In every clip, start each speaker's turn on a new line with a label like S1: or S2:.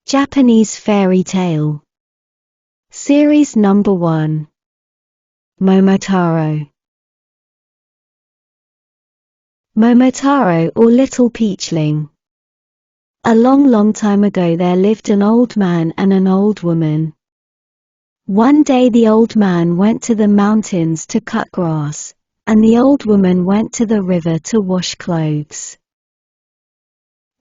S1: Japanese Fairy Tale. Series Number 1. Momotaro. Momotaro, or Little Peachling. A long time ago there lived an old man and an old woman. One day the old man went to the mountains to cut grass, and the old woman went to the river to wash clothes.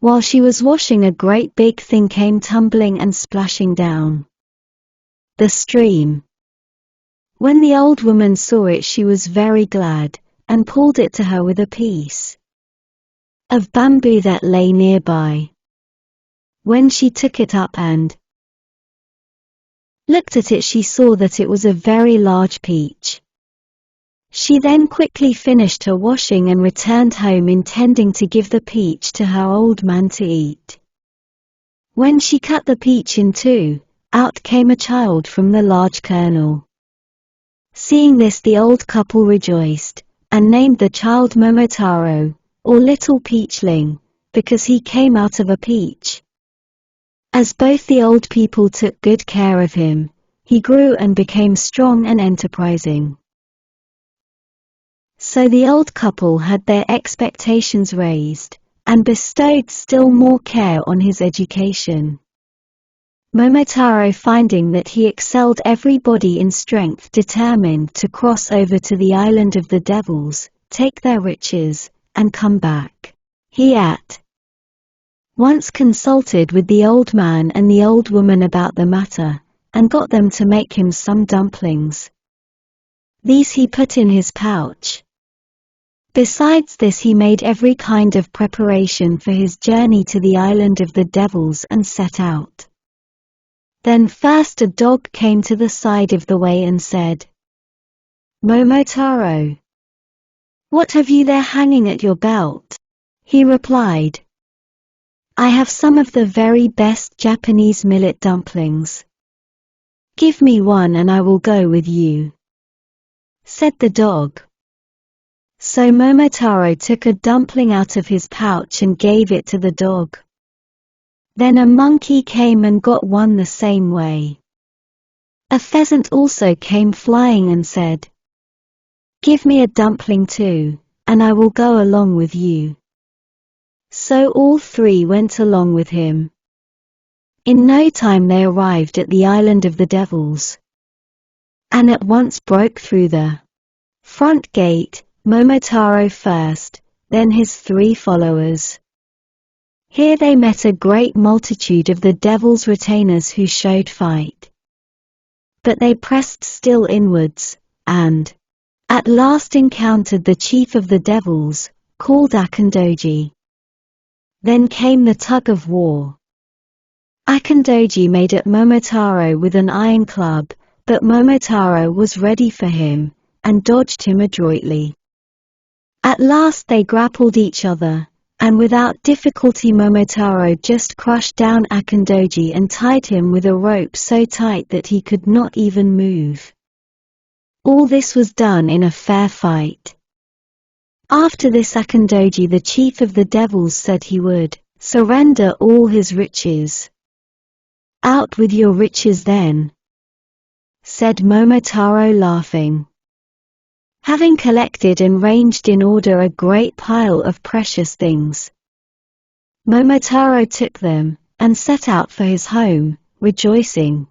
S1: While she was washing, a great big thing came tumbling and splashing down the stream. When the old woman saw it, she was very glad, and pulled it to her with a piece of bamboo that lay nearby. When she took it up and looked at it, she saw that it was a very large peach. She then quickly finished her washing and returned home, intending to give the peach to her old man to eat. When she cut the peach in two, out came a child from the large kernel. Seeing this, the old couple rejoiced, and named the child Momotaro, or Little Peachling, because he came out of a peach. As both the old people took good care of him, he grew and became strong and enterprising. So the old couple had their expectations raised, and bestowed still more care on his education. Momotaro, finding that he excelled everybody in strength, determined to cross over to the island of the devils, take their riches, and come back. He at once consulted with the old man and the old woman about the matter, and got them to make him some dumplings. These he put in his pouch. Besides this, he made every kind of preparation for his journey to the island of the devils and set out. Then first a dog came to the side of the way and said, "Momotaro, what have you there hanging at your belt?" He replied, "I have some of the very best Japanese millet dumplings. Give me one and I will go with you," said the dog. So Momotaro took a dumpling out of his pouch and gave it to the dog. Then a monkey came and got one the same way. A pheasant also came flying and said, "Give me a dumpling too, and I will go along with you." So all three went along with him. In no time they arrived at the island of the devils, and at once broke through the front gate, Momotaro first, then his three followers. Here they met a great multitude of the devil's retainers who showed fight. But they pressed still inwards, and at last encountered the chief of the devils, called Akandoji. Then came the tug of war. Akandoji made at Momotaro with an iron club, but Momotaro was ready for him, and dodged him adroitly. At last they grappled each other, and without difficulty Momotaro just crushed down Akandoji and tied him with a rope so tight that he could not even move. All this was done in a fair fight. After this, Akandoji, the chief of the devils, said he would surrender all his riches. "Out with your riches then," said Momotaro, laughing. Having collected and ranged in order a great pile of precious things, Momotaro took them, and set out for his home, rejoicing.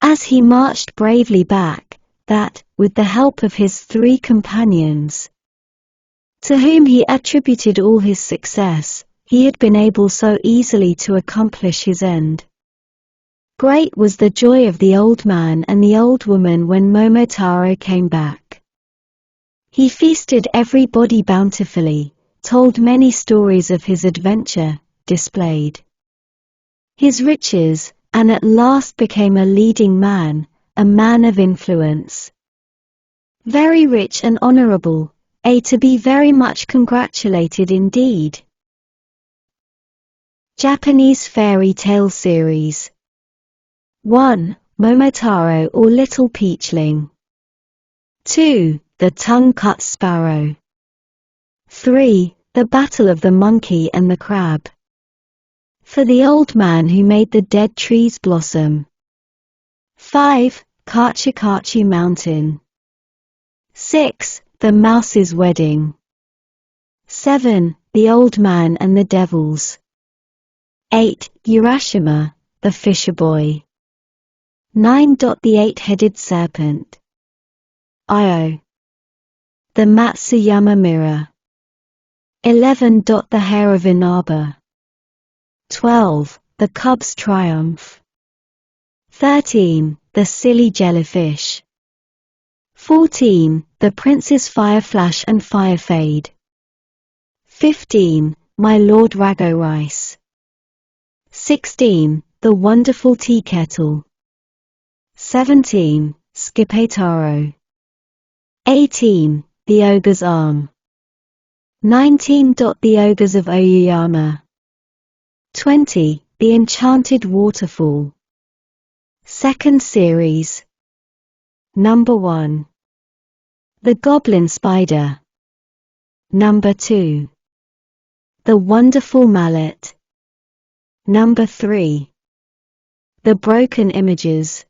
S1: As he marched bravely back, that, with the help of his three companions, to whom he attributed all his success, he had been able so easily to accomplish his end. Great was the joy of the old man and the old woman when Momotaro came back. He feasted everybody bountifully, told many stories of his adventure, displayed his riches, and at last became a leading man, a man of influence. Very rich and honorable, to be very much congratulated indeed. Japanese Fairy Tale Series. 1. Momotaro, or Little Peachling. 2. The Tongue-Cut Sparrow. 3. The Battle of the Monkey and the Crab. for the old man who made the dead trees blossom. 5. Kachi Mountain. 6. The Mouse's Wedding. 7. The Old Man and the Devils. 8. Urashima, the Fisher Boy. 9. The Eight-Headed Serpent. Io. The Matsuyama Mirror. 11. The Hair of Inaba. 12. The Cub's Triumph. 13. The Silly Jellyfish. 14. The Prince's Fire Flash and Fire Fade. 15. My Lord Rago Rice. 16. The Wonderful Tea Kettle. 17. Skipetaro. 18. The Ogre's Arm. 19. The Ogres of Oyuyama. 20. The Enchanted Waterfall. Second series. Number 1. The Goblin Spider. Number 2. The Wonderful Mallet. Number 3. The Broken Images.